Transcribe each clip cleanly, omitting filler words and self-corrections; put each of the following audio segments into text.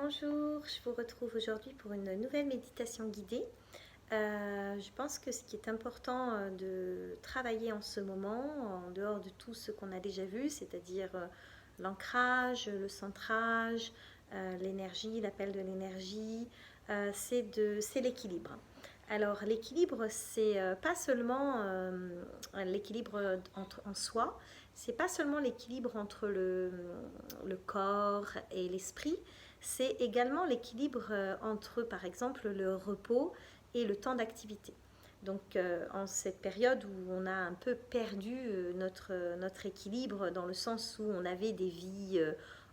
Bonjour, je vous retrouve aujourd'hui pour une nouvelle méditation guidée. Je pense que ce qui est important de travailler en ce moment, en dehors de tout ce qu'on a déjà vu, c'est-à-dire l'ancrage, le centrage, l'énergie, l'appel de l'énergie, c'est l'équilibre. Alors l'équilibre, c'est pas seulement l'équilibre en soi, c'est pas seulement l'équilibre entre le corps et l'esprit, c'est également l'équilibre entre, par exemple, le repos et le temps d'activité. Donc, en cette période où on a un peu perdu notre équilibre, dans le sens où on avait des vies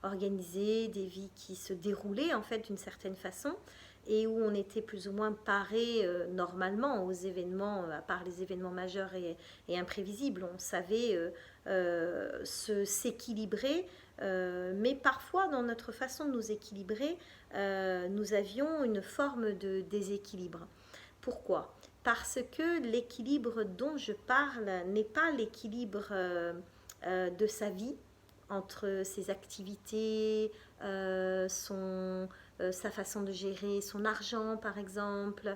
organisées, des vies qui se déroulaient en fait d'une certaine façon, et où on était plus ou moins paré normalement aux événements, à part les événements majeurs et imprévisibles. On savait s'équilibrer, mais parfois dans notre façon de nous équilibrer, nous avions une forme de déséquilibre. Pourquoi? Parce que l'équilibre dont je parle n'est pas l'équilibre de sa vie, entre ses activités, sa façon de gérer son argent par exemple,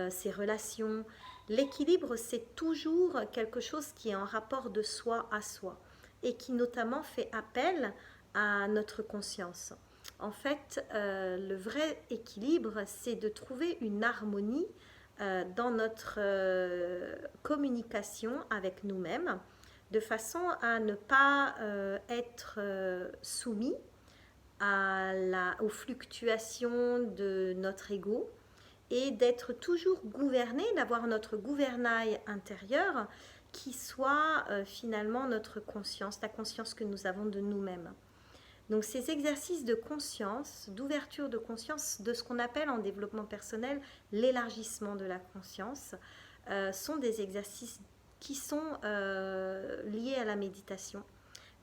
ses relations. L'équilibre, c'est toujours quelque chose qui est en rapport de soi à soi et qui notamment fait appel à notre conscience. En fait, le vrai équilibre, c'est de trouver une harmonie dans notre communication avec nous-mêmes, de façon à ne pas être soumis aux fluctuations de notre ego et d'être toujours gouverné, d'avoir notre gouvernail intérieur qui soit finalement notre conscience, la conscience que nous avons de nous-mêmes. Donc ces exercices de conscience, d'ouverture de conscience, de ce qu'on appelle en développement personnel l'élargissement de la conscience, sont des exercices qui sont liés à la méditation.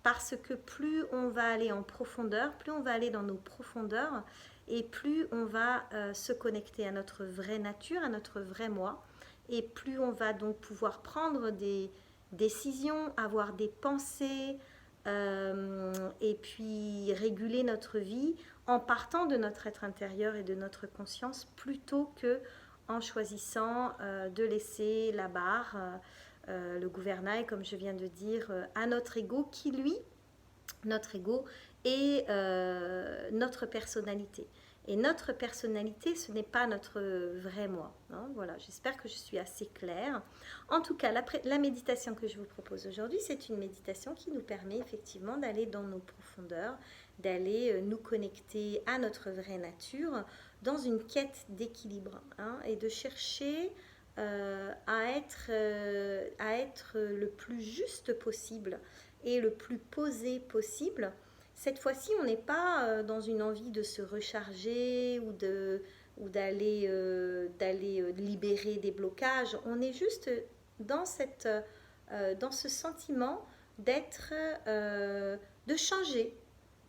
Parce que plus on va aller en profondeur, plus on va aller dans nos profondeurs, et plus on va se connecter à notre vraie nature, à notre vrai moi, et plus on va donc pouvoir prendre des décisions, avoir des pensées, et puis réguler notre vie en partant de notre être intérieur et de notre conscience, plutôt que en choisissant de laisser la barre, le gouvernail, comme je viens de dire, à notre ego qui, lui, notre ego est notre personnalité. Et notre personnalité, ce n'est pas notre vrai moi. Hein, voilà, j'espère que je suis assez claire. En tout cas, la méditation que je vous propose aujourd'hui, c'est une méditation qui nous permet effectivement d'aller dans nos profondeurs, d'aller nous connecter à notre vraie nature dans une quête d'équilibre, hein, et de chercher à être le plus juste possible et le plus posé possible. Cette fois-ci, on n'est pas dans une envie de se recharger ou d'aller libérer des blocages. On est juste dans, dans ce sentiment d'être, de changer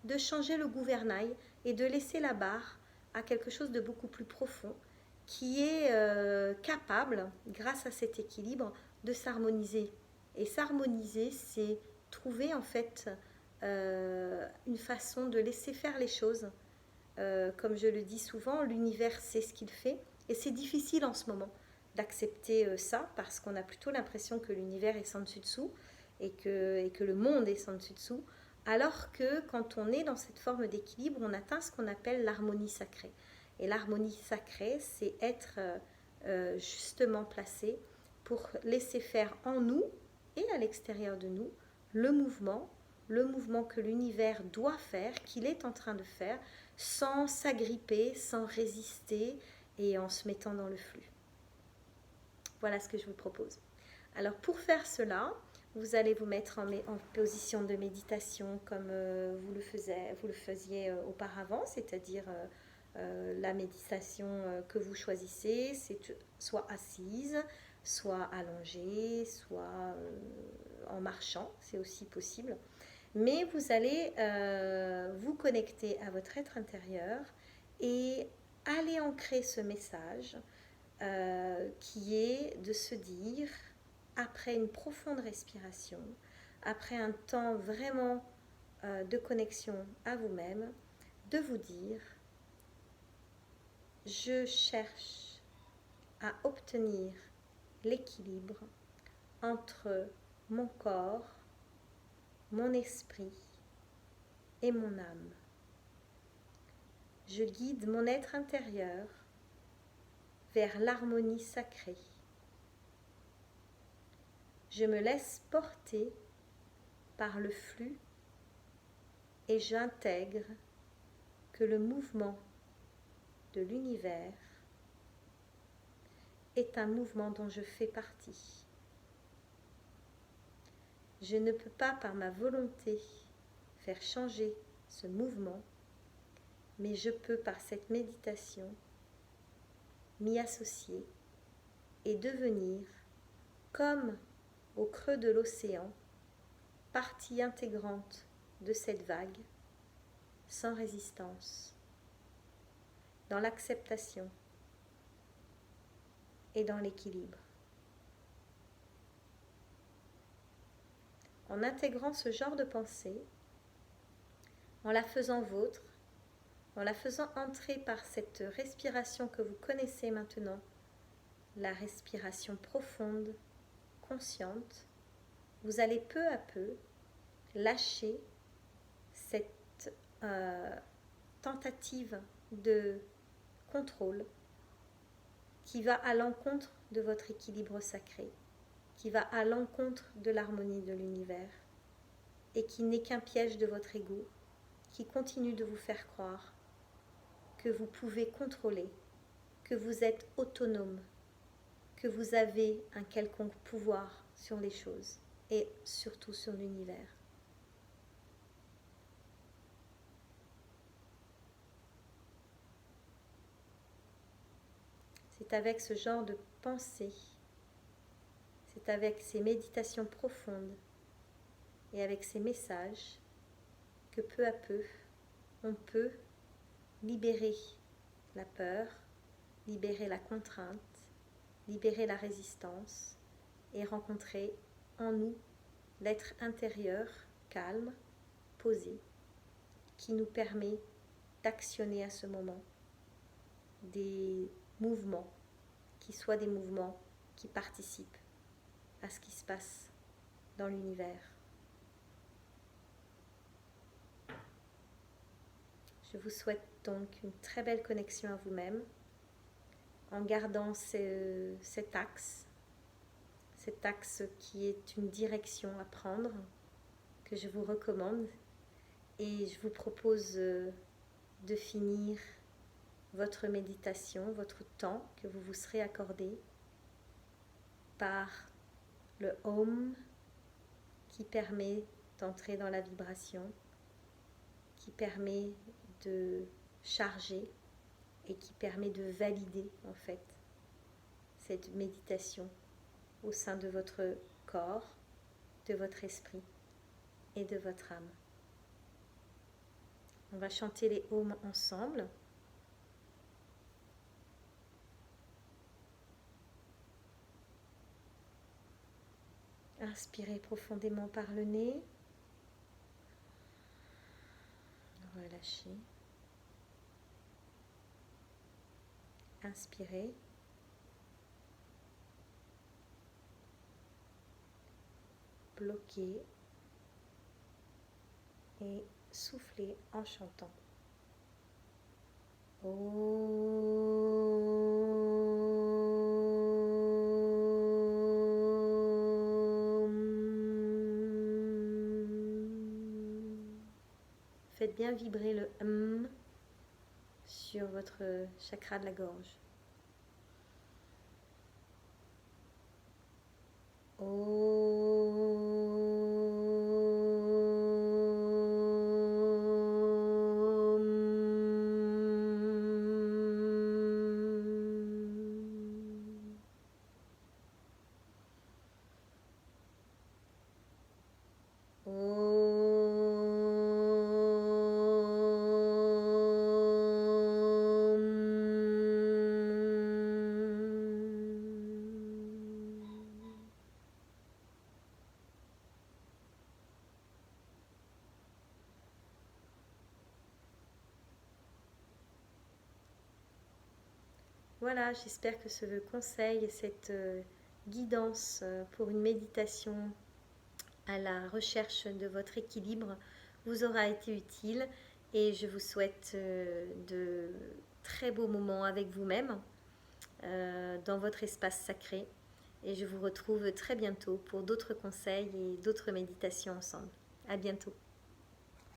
le gouvernail et de laisser la barre à quelque chose de beaucoup plus profond qui est capable, grâce à cet équilibre, de s'harmoniser. Et s'harmoniser, c'est trouver en fait une façon de laisser faire les choses. Comme je le dis souvent, l'univers sait ce qu'il fait, et c'est difficile en ce moment d'accepter ça, parce qu'on a plutôt l'impression que l'univers est sans dessus dessous et que le monde est sans dessus dessous, alors que quand on est dans cette forme d'équilibre, on atteint ce qu'on appelle l'harmonie sacrée. Et l'harmonie sacrée, c'est être justement placé pour laisser faire en nous et à l'extérieur de nous le mouvement que l'univers doit faire, qu'il est en train de faire, sans s'agripper, sans résister et en se mettant dans le flux. Voilà ce que je vous propose. Alors pour faire cela, vous allez vous mettre en position de méditation comme vous le faisiez auparavant, c'est-à-dire la méditation que vous choisissez, c'est soit assise, soit allongée, soit en marchant, c'est aussi possible. Mais vous allez vous connecter à votre être intérieur et aller ancrer ce message qui est de se dire, après une profonde respiration, après un temps vraiment de connexion à vous-même, de vous dire: je cherche à obtenir l'équilibre entre mon corps, mon esprit et mon âme. Je guide mon être intérieur vers l'harmonie sacrée. Je me laisse porter par le flux et j'intègre que le mouvement de l'univers est un mouvement dont je fais partie. Je ne peux pas par ma volonté faire changer ce mouvement, mais je peux par cette méditation m'y associer et devenir, comme au creux de l'océan, partie intégrante de cette vague, sans résistance, dans l'acceptation et dans l'équilibre. En intégrant ce genre de pensée, en la faisant vôtre, en la faisant entrer par cette respiration que vous connaissez maintenant, la respiration profonde, consciente, vous allez peu à peu lâcher cette tentative de contrôle qui va à l'encontre de votre équilibre sacré, qui va à l'encontre de l'harmonie de l'univers et qui n'est qu'un piège de votre ego qui continue de vous faire croire que vous pouvez contrôler, que vous êtes autonome, que vous avez un quelconque pouvoir sur les choses et surtout sur l'univers. C'est avec ce genre de pensée, c'est avec ces méditations profondes et avec ces messages que peu à peu, on peut libérer la peur, libérer la contrainte, libérer la résistance et rencontrer en nous l'être intérieur calme, posé, qui nous permet d'actionner à ce moment des mouvements qui soient des mouvements qui participent à ce qui se passe dans l'univers. Je vous souhaite donc une très belle connexion à vous-même en gardant cet axe qui est une direction à prendre que je vous recommande et je vous propose de finir votre méditation, votre temps que vous vous serez accordé par le Om qui permet d'entrer dans la vibration, qui permet de charger et qui permet de valider en fait cette méditation au sein de votre corps, de votre esprit et de votre âme. On va chanter les Om ensemble. Inspirez profondément par le nez. Relâchez. Inspirez. Bloquez. Et soufflez en chantant. Faites bien vibrer le sur votre chakra de la gorge. Voilà, j'espère que ce conseil et cette guidance pour une méditation à la recherche de votre équilibre vous aura été utile et je vous souhaite de très beaux moments avec vous-même dans votre espace sacré et je vous retrouve très bientôt pour d'autres conseils et d'autres méditations ensemble. À bientôt.